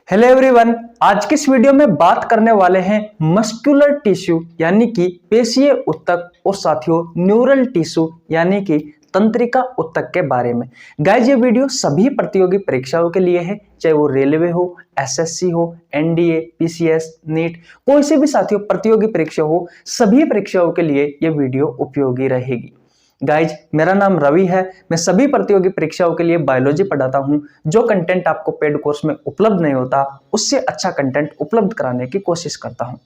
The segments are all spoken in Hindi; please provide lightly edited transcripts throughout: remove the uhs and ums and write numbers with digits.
हेलो एवरीवन, आज की इस वीडियो में बात करने वाले हैं मस्कुलर टिश्यू यानी कि पेशीय ऊतक और साथियों न्यूरल टिश्यू यानी कि तंत्रिका ऊतक के बारे में। गाइस, ये वीडियो सभी प्रतियोगी परीक्षाओं के लिए है, चाहे वो रेलवे हो, एसएससी हो, एनडीए, पीसीएस, नीट, कोई से भी साथियों प्रतियोगी परीक्षा हो, सभी परीक्षाओं के लिए ये वीडियो उपयोगी रहेगी। गाइज, मेरा नाम रवि है। मैं सभी प्रतियोगी परीक्षाओं के लिए बायोलॉजी पढ़ाता हूं। जो कंटेंट आपको पेड कोर्स में उपलब्ध नहीं होता, उससे अच्छा कंटेंट उपलब्ध कराने की कोशिश करता हूं।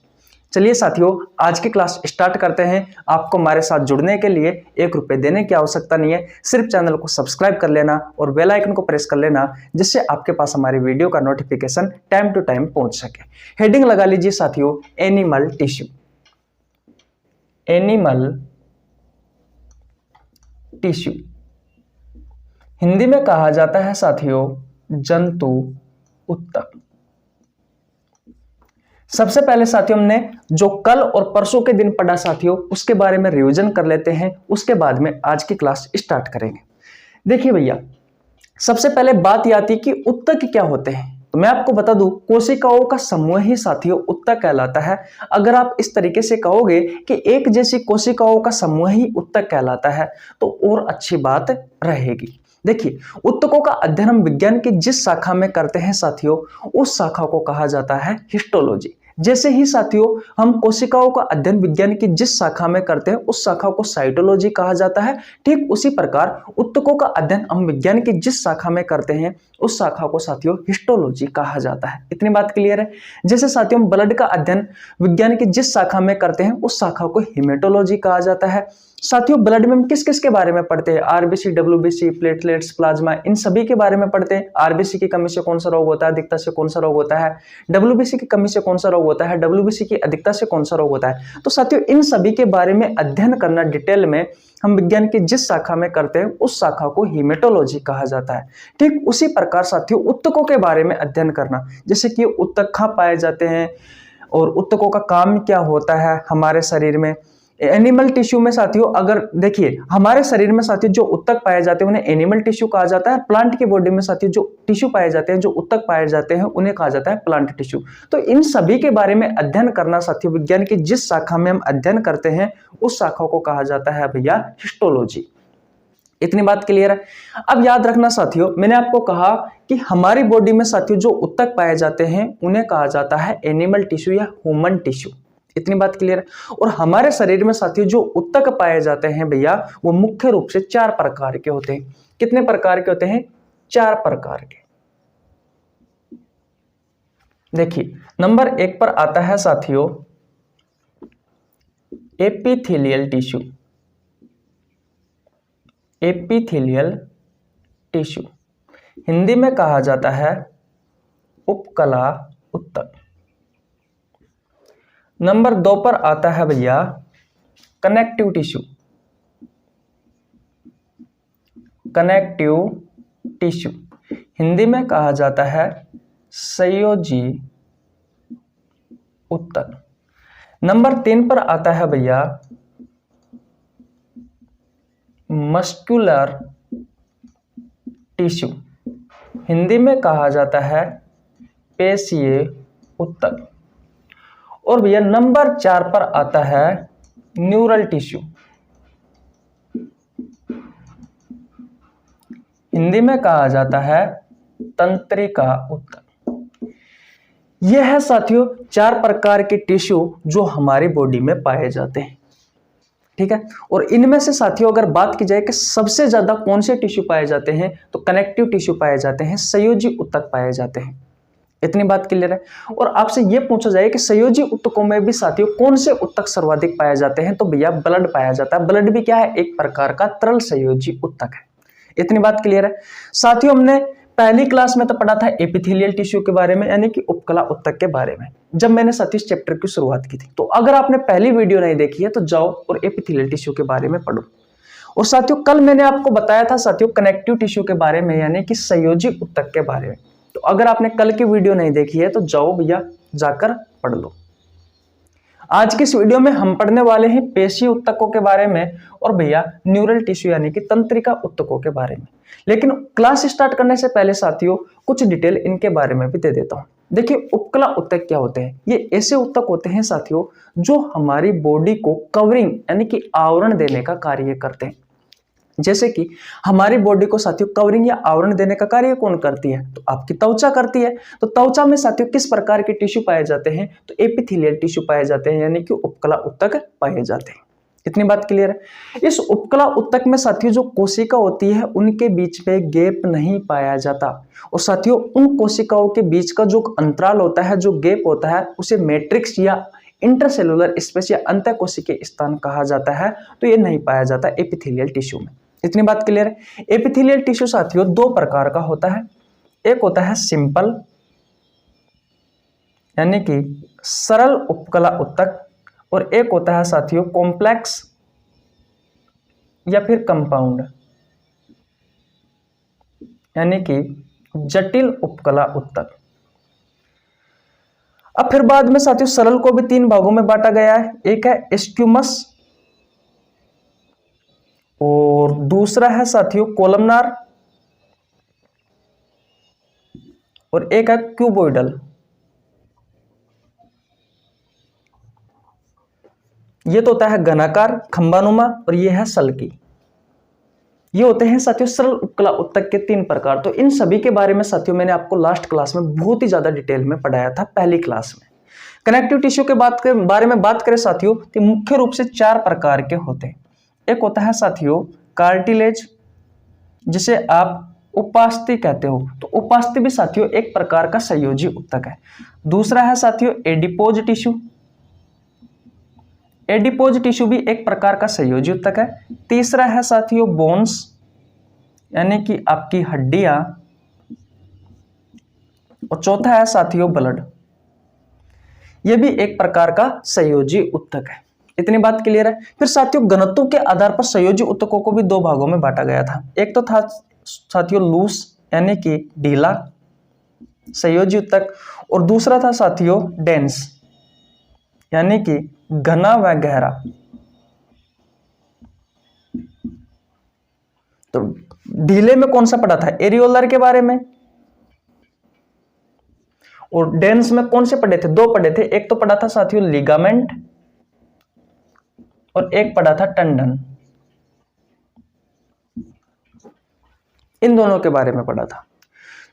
चलिए साथियों, आज की क्लास स्टार्ट करते हैं। आपको हमारे साथ जुड़ने के लिए ₹1 देने की आवश्यकता नहीं है, सिर्फ चैनल को सब्सक्राइब कर लेना और बेल आइकन को प्रेस कर लेना, जिससे आपके पास हमारी वीडियो का नोटिफिकेशन टाइम टू टाइम पहुंच सके। हेडिंग लगा लीजिए साथियों, animal tissue. Animal tissue Hindi में कहा जाता है साथियों जंतु ऊतक। सबसे पहले साथियों हमने जो कल और परसों के दिन पढ़ा साथियों, उसके बारे में रिवीजन कर लेते हैं, उसके बाद में आज की क्लास स्टार्ट करेंगे। देखिए भैया, सबसे पहले बात यह आती कि ऊतक क्या होते हैं। तो मैं आपको बता दूं, कोशिकाओं का समूह ही साथियों ऊतक कहलाता है। अगर आप इस तरीके से कहोगे कि एक जैसी कोशिकाओं का समूह ही ऊतक कहलाता है, तो और अच्छी बात रहेगी। देखिए, ऊतकों का अध्ययन हम विज्ञान की जिस शाखा में करते हैं साथियों, उस शाखा को कहा जाता है हिस्टोलॉजी। जैसे ही साथियों हम कोशिकाओं का अध्ययन विज्ञान की जिस शाखा में करते हैं, उस शाखा को साइटोलॉजी कहा जाता है। ठीक उसी प्रकार ऊतकों का अध्ययन हम विज्ञान की जिस शाखा में करते हैं, उस शाखा को साथियों हिस्टोलॉजी कहा जाता है। इतनी बात क्लियर है। जैसे साथियों हम ब्लड का अध्ययन विज्ञान की जिस शाखा में करते हैं, उस शाखा को हेमेटोलॉजी कहा जाता है। साथियों ब्लड में हम किस किस के बारे में पढ़ते हैं? आरबीसी, डब्ल्यूबीसी, प्लेटलेट्स, प्लाज्मा, इन सभी के बारे में पढ़ते हैं। आरबीसी की कमी से कौन सा रोग होता है, अधिकता से कौन सा रोग होता है? डब्ल्यूबीसी की कमी से कौन सा रोग होता है, डब्ल्यूबीसी की अधिकता से कौन सा रोग होता है? तो साथियों इन सभी के बारे में अध्ययन करना डिटेल में हम विज्ञान की जिस शाखा में करते हैं, उस शाखा को हेमेटोलॉजी कहा जाता है। ठीक उसी प्रकार साथियों ऊतकों के बारे में अध्ययन करना, जैसे कि ऊतक कहाँ पाए जाते हैं और ऊतकों का काम क्या होता है हमारे शरीर में। एनिमल टिश्यू में साथियों अगर देखिए, हमारे शरीर में साथियों जो ऊतक पाए जाते हैं उन्हें एनिमल टिश्यू कहा जाता है। प्लांट की बॉडी में साथियों जो टिश्यू पाए जाते हैं, जो ऊतक पाए जाते हैं, उन्हें कहा जाता है प्लांट टिश्यू। तो इन सभी के बारे में अध्ययन करना साथियों विज्ञान की जिस शाखा में हम अध्ययन करते हैं, उस शाखा को कहा जाता है भैया हिस्टोलॉजी। इतनी बात क्लियर है। अब याद रखना साथियों, मैंने आपको कहा कि हमारी बॉडी में साथियों जो ऊतक पाए जाते हैं उन्हें कहा जाता है एनिमल टिश्यू या ह्यूमन टिश्यू। इतनी बात क्लियर है। और हमारे शरीर में साथियों जो ऊतक पाए जाते हैं भैया, वो मुख्य रूप से 4 प्रकार के होते हैं। कितने प्रकार के होते हैं? 4 प्रकार के। देखिए, नंबर 1 पर आता है साथियों epithelial tissue. Epithelial tissue Hindi में कहा जाता है उपकला ऊतक। नंबर 2 पर आता है भैया connective tissue. Connective tissue Hindi में कहा जाता है संयोजी ऊतक। नंबर 3 पर आता है भैया मस्कुलर टिश्यू। हिंदी में कहा जाता है पेशीय ऊतक। और भैया नंबर 4 पर आता है न्यूरल टिश्यू। हिंदी में कहा जाता है तंत्रिका ऊतक। यह है साथियों 4 प्रकार के टिश्यू जो हमारी बॉडी में पाए जाते हैं। ठीक है। और इनमें से साथियों अगर बात की जाए कि सबसे ज्यादा कौन से टिश्यू पाए जाते हैं, तो कनेक्टिव टिश्यू पाए जाते हैं, संयोजी ऊतक पाए जाते हैं। इतनी बात क्लियर है। और आपसे यह पूछा जाए कि संयोजी ऊतकों में भी साथियों कौन से ऊतक सर्वाधिक पाए जाते हैं, तो भैया ब्लड पाया जाता है। ब्लड भी क्या है? एक प्रकार का तरल संयोजी ऊतक है। इतनी बात क्लियर है। साथियों हमने पहली क्लास में तो पढ़ा था एपिथेलियल टिश्यू के बारे में, यानी कि उपकला ऊतक के बारे में, जब मैंने साथियों इस चैप्टर की शुरुआत की थी। तो अगर आपने पहली वीडियो नहीं देखी है तो जाओ और एपिथेलियल टिश्यू के बारे में पढ़ो। और साथियों कल मैंने आपको बताया था साथियों कनेक्टिव टिश्यू के बारे में, यानी कि संयोजी ऊतक के बारे में। तो अगर आपने कल की वीडियो नहीं देखी है तो जाओ भैया जाकर पढ़ लो। आज की इस वीडियो में हम पढ़ने वाले हैं पेशीय ऊतकों के बारे में और भैया न्यूरल टिश्यू यानी कि तंत्रिका ऊतकों के बारे में। लेकिन क्लास स्टार्ट करने से पहले साथियों कुछ डिटेल इनके बारे में भी दे देता हूं। देखिए उपकला ऊतक क्या होते हैं? ये ऐसे ऊतक होते हैं साथियों जो हमारी बॉडी को कवरिंग यानी कि आवरण देने का कार्य करते हैं। जैसे कि हमारी बॉडी को साथियों कवरिंग या आवरण देने का कार्य कौन करती है? तो आपकी त्वचा करती है। तो त्वचा में साथियों किस प्रकार के टिश्यू पाए जाते हैं? तो एपिथेलियल टिश्यू पाए जाते हैं, यानी कि उपकला ऊतक पाए जाते हैं। इतनी बात क्लियर है? इस उपकला ऊतक में साथियों जो कोशिका होती है उनके बीच में गैप नहीं पाया जाता, और साथियों उन कोशिकाओं के बीच का जो अंतराल होता है, जो गैप होता है, उसे मैट्रिक्स या इंटरसेलुलर स्पेस या अंतःकोशिकीय स्थान कहा जाता है। तो ये नहीं पाया जाता एपिथेलियल टिश्यू में। इतनी बात क्लियर है? एपिथेलियल टिश्यू साथियों दो प्रकार का होता है। एक होता है सिंपल यानी कि सरल उपकला ऊतक, और एक होता है साथियों कॉम्प्लेक्स या फिर कंपाउंड यानी कि जटिल उपकला ऊतक। अब फिर बाद में साथियों सरल को भी तीन भागों में बांटा गया है। एक है स्क्यूमस, और दूसरा है साथियों कोलमनार, और एक है क्यूबोइडल। ये तो होता है घनाकार खंबानुमा, और ये है सल्की। ये होते हैं साथियों सरल उपकला ऊतक के तीन प्रकार। तो इन सभी के बारे में साथियों मैंने आपको लास्ट क्लास में बहुत ही ज्यादा डिटेल में पढ़ाया था, पहली क्लास में। कनेक्टिव टिश्यू के बारे में बात करें साथियों तो मुख्य रूप से चार प्रकार के होते हैं। एक होता है साथियों कार्टिलेज, जिसे आप उपास्थि कहते हो। तो उपास्थि भी साथियों एक प्रकार का संयोजी ऊतक है। दूसरा है साथियों एडिपोज टिश्यू। एडिपोज टिश्यू भी एक प्रकार का संयोजी ऊतक है। तीसरा है साथियों बोन्स यानी कि आपकी हड्डियां, और चौथा है साथियों ब्लड। यह भी एक प्रकार का संयोजी ऊतक है। इतनी बात क्लियर है? फिर साथियों घनत्व के आधार पर संयोजी ऊतकों को भी दो भागों में बांटा गया था। एक तो था साथियों लूस यानी कि ढीला संयोजी ऊतक, और दूसरा था साथियों डेंस यानी कि घना व गहरा। तो ढीले में कौन सा पढ़ा था? एरियोलर के बारे में। और डेंस में कौन से पढ़े थे? दो पढ़े थे। एक तो पढ़ा था साथियों लिगामेंट, और एक पढ़ा था टेंडन। इन दोनों के बारे में पढ़ा था।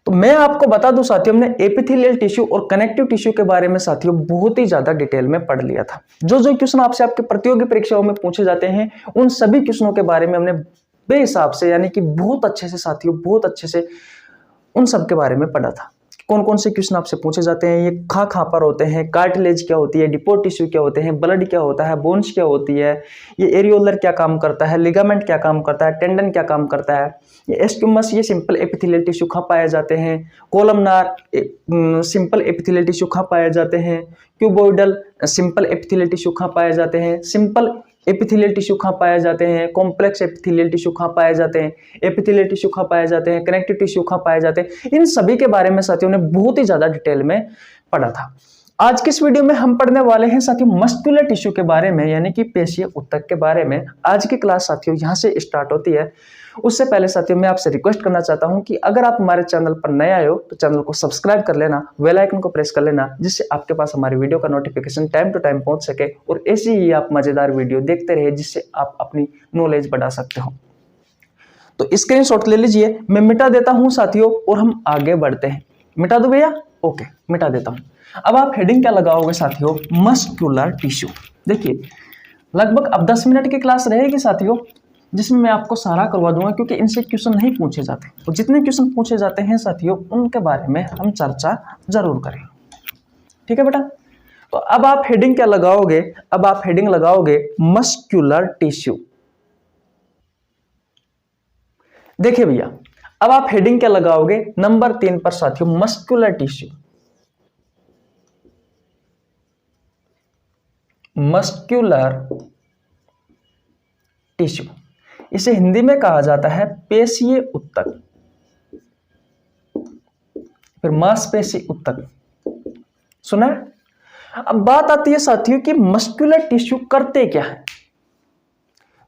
तो मैं आपको बता दूं साथियों, हमने एपिथेलियल टिश्यू और कनेक्टिव टिश्यू के बारे में साथियों बहुत ही ज्यादा डिटेल में पढ़ लिया था। जो जो क्वेश्चन आपसे आपके प्रतियोगी परीक्षाओं में पूछे जाते हैं उन सभी क्वेश्चनों के बारे में हमने बेहिसाब से यानी कि बहुत अच्छे से साथियों, बहुत अच्छे से उन सब के बारे में पढ़ा था। कौन कौन से क्वेश्चन आपसे पूछे जाते हैं, ये कहाँ पर होते हैं, कार्टिलेज क्या होती है, डिपोज टिश्यू क्या होते हैं, ब्लड क्या होता है, बोन्स क्या होती है, ये एरियोलर क्या काम करता है, लिगामेंट क्या काम करता है, टेंडन क्या काम करता है, ये एस्क्यूमस ये सिंपल एपिथेलियल टिश्यू कहाँ पाए जाते हैं, कोलमनार सिंपल एपिथेलियल टिश्यू कहाँ पाए जाते हैं, क्यूबोइडल सिंपल एपिथेलियल टिश्यू कहाँ पाए जाते हैं, सिंपल एपिथेलियल टिश्यू कहाँ पाए जाते हैं, कॉम्प्लेक्स एपिथेलियल टिश्यू कहाँ पाए जाते हैं, एपिथेलियल टिश्यू कहाँ पाए जाते हैं, कनेक्टिव टिश्यू कहाँ पाए जाते हैं। इन सभी के बारे में साथियों ने बहुत ही ज्यादा डिटेल में पढ़ा था। आज के इस वीडियो में हम पढ़ने वाले हैं साथियों मस्कुलर टिश्यू के बारे में, यानी कि पेशीय ऊतक के बारे में। आज की क्लास साथियों यहाँ से स्टार्ट होती है। उससे पहले साथियों मैं आपसे रिक्वेस्ट करना चाहता हूं कि अगर आप हमारे चैनल पर नए आए हो तो चैनल को सब्सक्राइब कर लेना, बेल आइकन को प्रेस कर लेना, जिससे आपके पास हमारी वीडियो का नोटिफिकेशन टाइम टू टाइम पहुंच सके और ऐसी ही आप मजेदार वीडियो देखते रहे जिससे आप अपनी नॉलेज बढ़ा सकते हो। तो स्क्रीनशॉट ले लीजिए, मैं मिटा देता हूं साथियों और हम आगे बढ़ते हैं। मिटा दो भैया? ओके, मिटा देता हूं। अब आप हेडिंग क्या लगाओगे साथियों? Muscular tissue. देखिए लगभग अब 10 मिनट की क्लास रहेगी साथियों, जिसमें मैं आपको सारा करवा दूंगा, क्योंकि इनसे क्वेश्चन नहीं पूछे जाते और जितने क्वेश्चन पूछे जाते हैं साथियों उनके बारे में हम चर्चा जरूर करेंगे। ठीक है बेटा? तो अब आप हेडिंग क्या लगाओगे? अब आप हेडिंग लगाओगे मस्कुलर टिश्यू। देखिए भैया, अब आप हेडिंग क्या लगाओगे? नंबर 3 पर साथियों मस्कुलर टिश्यू। मस्कुलर टिश्यू इसे हिंदी में कहा जाता है पेशीय ऊतक, फिर मांसपेशी ऊतक। सुना? अब बात आती है साथियों कि मस्कुलर टिश्यू करते क्या है।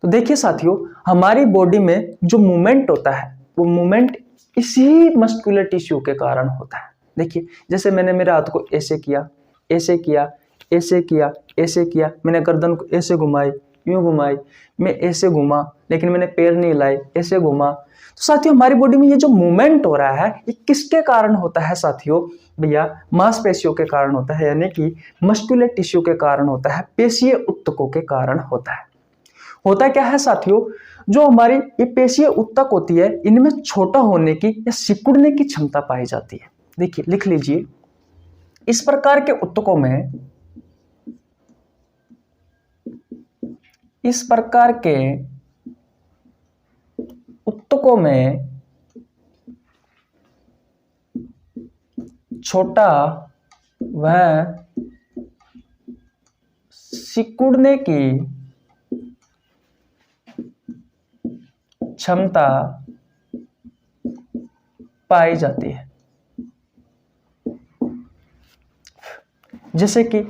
तो देखिए साथियों, हमारी बॉडी में जो मूवमेंट होता है वो मूवमेंट इसी मस्कुलर टिश्यू के कारण होता है। देखिए जैसे मैंने मेरे हाथ को ऐसे किया, ऐसे किया, ऐसे किया, ऐसे किया, मैंने गर्दन को ऐसे घुमाई, यूं घुमाई, मैं ऐसे घुमा, लेकिन मैंने पैर नहीं हिलाए, ऐसे घुमा। तो साथियों हमारी बॉडी में ये जो मूवमेंट हो रहा है ये किसके कारण होता है साथियों? भैया मांसपेशियों के कारण होता है, यानी कि मस्कुलर टिश्यू के कारण होता है, पेशीय ऊतकों के कारण होता है। होता क्या है साथियों, जो हमारी ये पेशीय ऊतक होती है इनमें छोटा होने की या सिकुड़ने की क्षमता पाई जाती है। देखिए लिख लीजिए, इस प्रकार के ऊतकों में, इस प्रकार के ऊतकों में छोटा व सिकुड़ने की क्षमता पाई जाती है। जैसे कि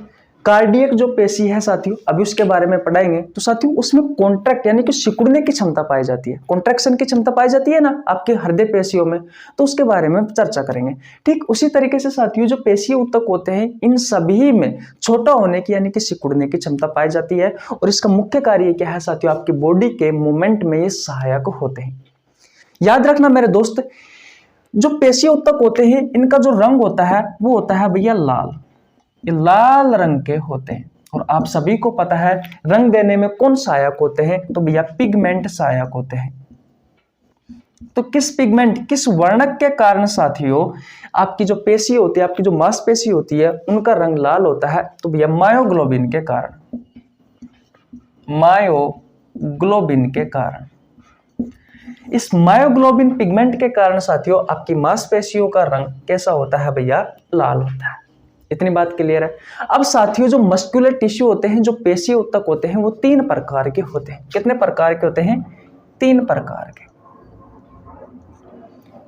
कार्डियक जो पेशी है साथियों, अभी उसके बारे में पढ़ाएंगे, तो साथियों उसमें कॉन्ट्रैक्ट यानी कि सिकुड़ने की क्षमता पाई जाती है, कॉन्ट्रैक्शन की क्षमता पाई जाती है ना आपके हृदय पेशियों में, तो उसके बारे में चर्चा करेंगे। ठीक उसी तरीके से साथियों जो पेशीय ऊतक होते हैं इन सभी में छोटा होने की यानी कि सिकुड़ने की क्षमता पाई जाती है, और इसका मुख्य कार्य क्या है साथियों, आपकी बॉडी के मूवमेंट में ये सहायक होते हैं। याद रखना मेरे दोस्त, जो पेशीय ऊतक होते हैं इनका जो रंग होता है वो होता है भैया लाल, ये लाल रंग के होते हैं। और आप सभी को पता है रंग देने में कौन सहायक होते हैं, तो भैया पिगमेंट सहायक होते हैं। तो किस पिगमेंट, किस वर्णक के कारण साथियों आपकी जो पेशी होती है, आपकी जो मांसपेशी होती है उनका रंग लाल होता है, तो भैया मायोग्लोबिन के कारण, मायोग्लोबिन के कारण। इस मायोग्लोबिन पिगमेंट के कारण साथियों आपकी मांसपेशियों का रंग कैसा होता है भैया, लाल होता है। इतनी बात क्लियर है। अब साथियों जो मस्कुलर टिश्यू होते हैं, जो पेशीय ऊतक होते हैं, वो 3 प्रकार के होते हैं। कितने प्रकार के होते हैं? 3 प्रकार के।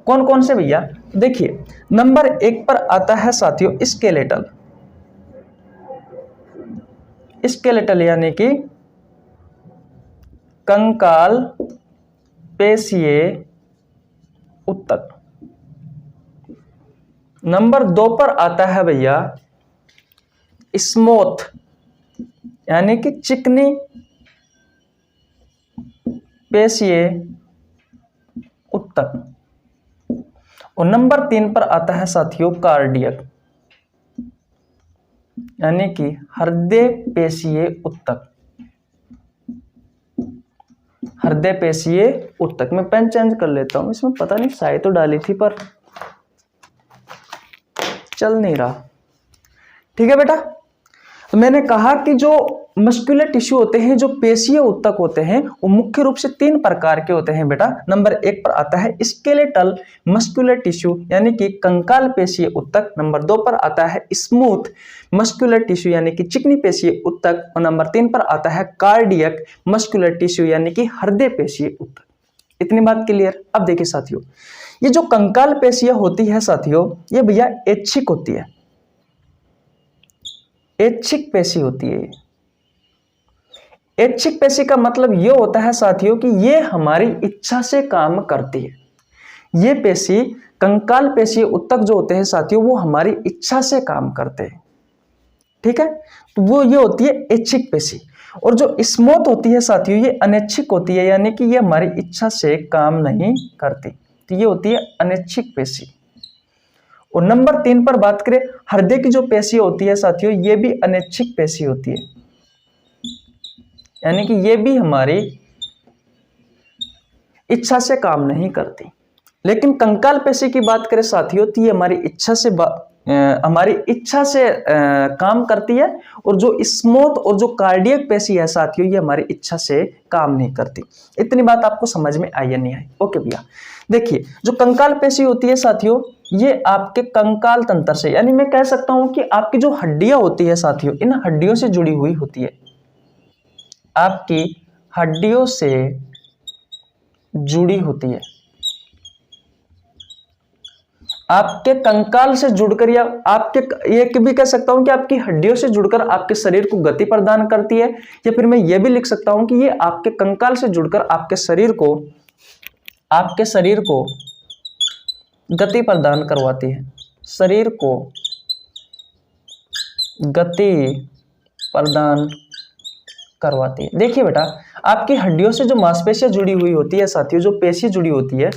कौन कौन से भैया? देखिए नंबर 1 पर आता है साथियों स्केलेटल, स्केलेटल यानी कि कंकाल पेशीय ऊतक। नंबर 2 पर आता है भैया स्मूथ यानी कि चिकनी पेशीय ऊतक। और नंबर 3 पर आता है साथियों कार्डियक यानी कि हृदय पेशीय ऊतक, हृदय पेशीय ऊतक। मैं पेन चेंज कर लेता हूं, इसमें पता नहीं स्याही तो डाली थी पर चल नहीं रहा। ठीक है बेटा, तो मैंने कहा कि जो मस्कुलर टिश्यू होते हैं, जो पेशीय ऊतक होते हैं, वो मुख्य रूप से 3 प्रकार के होते हैं बेटा। नंबर 1 पर आता है स्केलेटल मस्कुलर टिश्यू यानी कि कंकाल पेशीय ऊतक। नंबर 2 पर आता है स्मूथ मस्कुलर टिश्यू यानी कि चिकनी पेशीय ऊतक। और नंबर 3 पर आता है कार्डियक मस्कुलर टिश्यू यानी कि हृदय पेशीय ऊतक। इतनी बात क्लियर। अब देखिए साथियों, ये जो कंकाल पेशियां होती है साथियों, ये भैया ऐच्छिक होती है, ऐच्छिक पेशी होती है। ऐच्छिक पेशी का मतलब ये होता है साथियों कि ये हमारी इच्छा से काम करती है। ये पेशी कंकाल पेशी ऊतक जो होते हैं साथियों, वो हमारी इच्छा से काम करते हैं। ठीक है, तो वो ये होती है ऐच्छिक पेशी। और जो स्मूथ होती है साथियों, ये अनैच्छिक होती है यानी कि ये हमारी इच्छा से काम नहीं करती, तो ये होती है अनैच्छिक पेशी। और नंबर 3 पर बात करें हृदय की जो पेशी होती है साथियों, ये भी अनैच्छिक पेशी होती है यानी कि ये भी हमारी इच्छा से काम नहीं करती। लेकिन कंकाल पेशी की बात करें साथियों, तो ये हमारी इच्छा से काम करती है। और जो स्मूथ और जो कार्डियक पेशी है साथियों, ये हमारी इच्छा से काम नहीं करती। इतनी बात आपको समझ में आई या नहीं आई? ओके भैया, देखिए जो कंकाल पेशी होती है साथियों, ये आपके कंकाल तंत्र से, यानी मैं कह सकता हूं कि आपकी जो हड्डियां होती है साथियों, इन हड्डियों से जुड़ी हुई होती है, आपकी हड्डियों से जुड़ी होती है। आपके कंकाल से जुड़कर, या आपके ये भी कह सकता हूं कि आपकी हड्डियों से जुड़कर आपके शरीर को गति प्रदान करती है। या फिर मैं ये भी लिख सकता हूं कि ये आपके कंकाल से जुड़कर आपके शरीर को गति प्रदान करवाती है। शरीर को गति प्रदान करवाती है। देखिए बेटा, आपकी हड्डियों से जो मांसपेशियां जुड़ी हुई होती है साथियों, जो पेशी जुड़ी होती है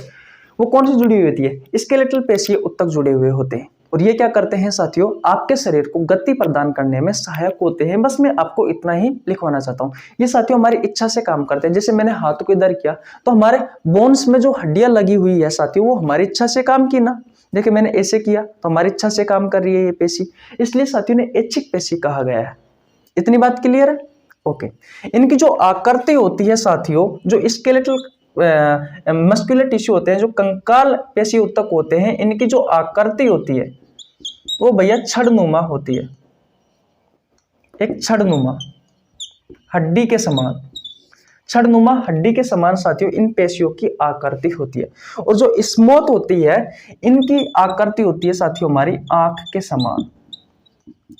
वो कौन सी जुड़ी हुई होती है? स्केलेटल पेशी उत्तक जुड़े हुए होते हैं और ये क्या करते हैं साथियों, आपके शरीर को गति प्रदान करने में सहायक होते हैं। बस मैं आपको इतना ही लिखवाना चाहता हूँ। ये साथियों हमारी इच्छा से काम करते हैं। जैसे मैंने हाथ को इधर किया तो हमारे बोन्स में जो हड्डियां लगी हुई है साथियों, वो हमारी इच्छा से काम की ना। देखिए मैंने ऐसे किया तो हमारी इच्छा से काम कर रही है ये पेशी, इसलिए साथियों ने ऐच्छिक पेशी कहा गया है। इतनी बात क्लियर है? ओके। इनकी जो आकृति होती है साथियों, जो स्केलेटल मस्कुलर टिश्यू होते हैं, जो कंकाल पेशी उत्तक होते हैं, इनकी जो आकृति होती है वो भैया छड़नुमा होती है, एक छड़नुमा हड्डी के समान, छड़नुमा हड्डी के समान साथियों इन पेशियों की आकृति होती है। और जो स्मूथ होती है, इनकी आकृति होती है साथियों हमारी आंख के समान।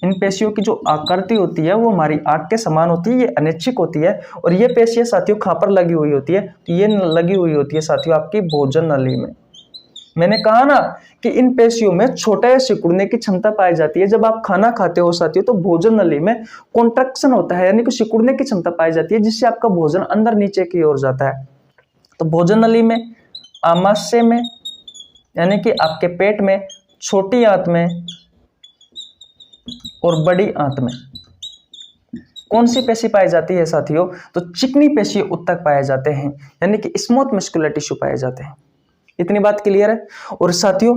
इन पेशियों की जो आकृति होती है वो हमारी आंख के समान होती है, ये अनैच्छिक होती है। और ये पेशियां साथियों कहां पर लगी हुई होती है? तो ये लगी हुई होती है साथियों आपकी भोजन नली में। मैंने कहा ना कि इन पेशियों में छोटे सिकुड़ने की क्षमता पाई जाती है। जब आप खाना खाते हो साथियों तो भोजन नली में कॉन्ट्रैक्शन होता है, यानी कि सिकुड़ने की क्षमता पाई जाती है, जिससे आपका भोजन अंदर नीचे की ओर जाता है। तो भोजन नली में, आमाशय में, यानी कि आपके पेट में, छोटी आंत में और बड़ी आंत में कौन सी पेशी पाई जाती है साथियों? तो चिकनी पेशी उत्तक पाए जाते हैं, यानी कि स्मूथ मस्कुलर टिश्यू पाए जाते हैं। इतनी बात क्लियर है? और साथियों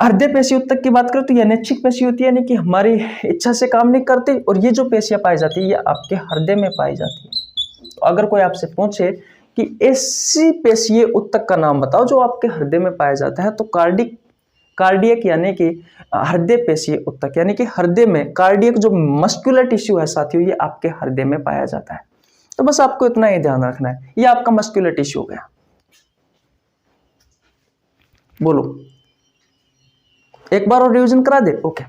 हृदय पेशी उत्तक की बात करें तो ये अनैच्छिक पेशी होती है, यानी कि हमारी इच्छा से काम नहीं करती। और ये जो पेशियां पाई जाती है ये आपके हृदय में पाई जाती है। तो अगर कोई आपसे पूछे कि ऐसी पेशीय उत्तक का नाम बताओ जो आपके हृदय में पाया जाता है, तो कार्डियक यानी कि हृदय पेशीय उत्तक, यानी कि हृदय में कार्डियक जो मस्कुलर टिश्यू है साथियों, ये आपके हृदय में पाया जाता है। तो बस आपको इतना ही ध्यान रखना है, ये आपका मस्कुलर टिश्यू हो गया। बोलो, एक बार और रिवीजन करा दे? ओके,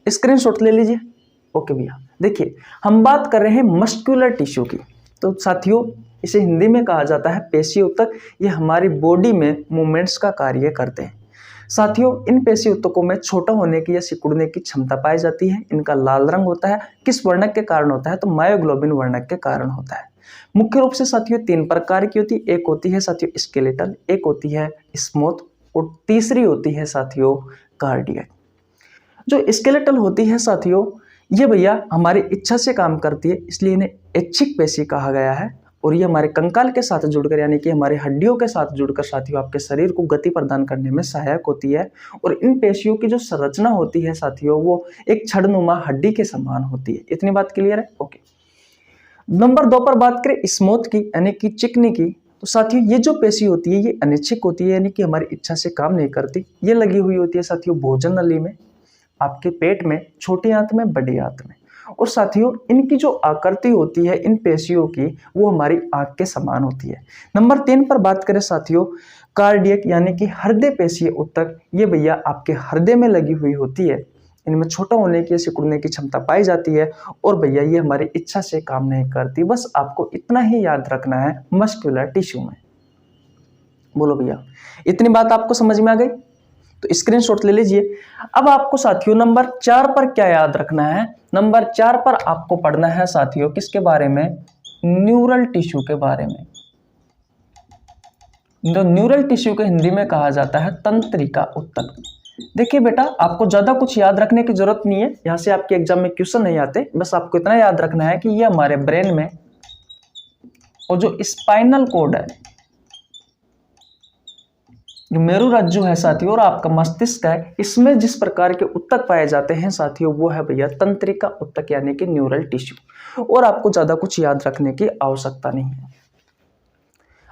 स्क्रीनशॉट ले लीजिए। ओके भैया, देखिए हम बात कर रहे हैं मस्कुलर टिश्यू की। तो साथियों इसे हिंदी में कहा जाता है पेशी उत्तक। ये हमारी बॉडी में मूवमेंट्स का कार्य करते हैं। साथियों इन पेशी उत्तकों में छोटा होने की या सिकुड़ने की क्षमता पाई जाती है। इनका लाल रंग होता है, किस वर्णक के कारण होता है? तो मायोग्लोबिन वर्णक के कारण होता है। मुख्य रूप से साथियों 3 प्रकार की होती है। एक होती है साथियों स्केलेटल, एक होती है स्मूथ और तीसरी होती है साथियों कार्डियक। जो स्केलेटल होती है साथियों, ये भैया हमारी इच्छा से काम करती है, इसलिए इन्हें ऐच्छिक पेशी कहा गया है। और ये हमारे कंकाल के साथ जुड़कर, यानी कि हमारी हड्डियों के साथ जुड़कर साथियों आपके शरीर को गति प्रदान करने में सहायक होती है। और इन पेशियों की जो संरचना होती है साथियों, वो एक छड़नुमा हड्डी के समान होती है। इतनी बात क्लियर है? ओके। नंबर 2 पर बात करें स्मूथ की, यानी कि चिकनी की। तो साथियों ये जो पेशी होती है ये अनैच्छिक होती है, यानी कि हमारी इच्छा से काम नहीं करती। ये लगी हुई होती है साथियों भोजन नली में, आपके पेट में, छोटी आंत में, बड़ी आंत में। और साथियों इनकी जो आकृति होती है इन पेशियों की, वो हमारी आंख के समान होती है। नंबर 3 पर बात करें साथियों कार्डियक, यानी कि हृदय पेशीय उत्तक। ये भैया आपके हृदय में लगी हुई होती है। इनमें छोटा होने की, सिकुड़ने की क्षमता पाई जाती है। और भैया ये हमारी इच्छा से काम नहीं करती। बस आपको इतना ही याद रखना है मस्कुलर टिश्यू में। बोलो भैया, इतनी बात आपको समझ में आ गई? तो स्क्रीनशॉट ले लीजिए। अब आपको साथियों नंबर 4 पर क्या याद रखना है? नंबर 4 पर आपको पढ़ना है साथियों किसके बारे में? न्यूरल टिश्यू के बारे में। जो न्यूरल टिश्यू को हिंदी में कहा जाता है तंत्रिका उत्तक। देखिए बेटा, आपको ज्यादा कुछ याद रखने की जरूरत नहीं है, यहां से आपके एग्जाम में क्वेश्चन नहीं आते। बस आपको इतना याद रखना है कि ये हमारे ब्रेन में और जो स्पाइनल कोड है, जो मेरुरज्जु है साथियों, और आपका मस्तिष्क है, इसमें जिस प्रकार के उत्तक पाए जाते हैं साथियों, वो है भैया तंत्रिका उत्तक, यानी कि न्यूरल टिश्यू। और आपको ज्यादा कुछ याद रखने की आवश्यकता नहीं है।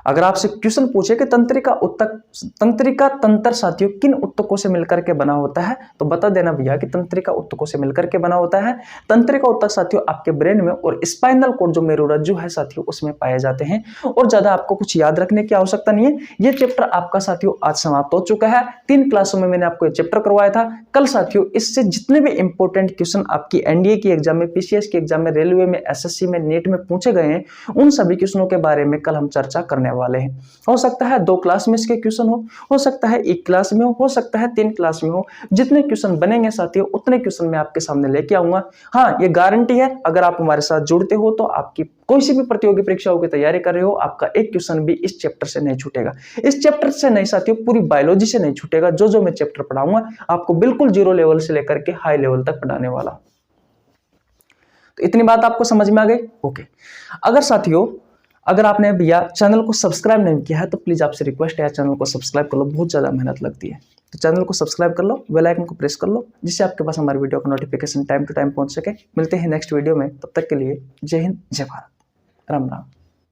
अगर आपसे क्वेश्चन पूछे कि तंत्रिका उत्तक, तंत्रिका तंत्र साथियों किन उत्तकों से मिलकर के बना होता है, तो बता देना भैया कि तंत्रिका उत्तकों से मिलकर के बना होता है। तंत्रिका उत्तक साथियों आपके ब्रेन में और स्पाइनल कोड जो मेरुरज्जु है साथियों उसमें पाए जाते हैं। और ज्यादा आपको कुछ याद रखने की आवश्यकता नहीं है। ये चैप्टर आपका साथियों आज समाप्त हो चुका है। 3 क्लासों में मैंने आपको ये चैप्टर करवाया था। कल साथियों इससे जितने भी इंपॉर्टेंट क्वेश्चन आपकी एनडीए की एग्जाम में, पीसीएस की एग्जाम में, रेलवे में, एसएससी में, नेट में पूछे गए हैं, उन सभी क्वेश्चनों के बारे में कल हम चर्चा करने वाले हैं। हो सकता है 2 क्लास में इसके क्वेश्चन हो सकता है 1 क्लास में हो सकता है 3 क्लास में हो। जितने क्वेश्चन बनेंगे साथियों उतने क्वेश्चन मैं आपके सामने लेके आऊंगा। हाँ, ये गारंटी है, अगर आप हमारे साथ जुड़ते हो तो आपकी कोई सी भी प्रतियोगी परीक्षाओं की तैयारी कर रहे हो, आपका एक क्वेश्चन भी इस चैप्टर से नहीं छूटेगा। इस चैप्टर से नहीं साथियों, पूरी बायोलॉजी से नहीं छूटेगा। जो मैं चैप्टर पढ़ाऊंगा आपको बिल्कुल 0 लेवल से लेकर के हाई लेवल तक पढ़ाने वाला। तो इतनी बात आपको समझ में आ गई? ओके। अगर साथियों, अगर आपने भैया चैनल को सब्सक्राइब नहीं किया है तो प्लीज आपसे रिक्वेस्ट है, चैनल को सब्सक्राइब कर लो, बहुत ज्यादा मेहनत लगती है। तो चैनल को सब्सक्राइब कर लो, बेल आइकन को प्रेस कर लो, जिससे आपके पास हमारी वीडियो का नोटिफिकेशन टाइम टू टाइम पहुंच सके। मिलते हैं नेक्स्ट वीडियो में, तब तक के लिए जय हिंद, जय भारत, राम राम।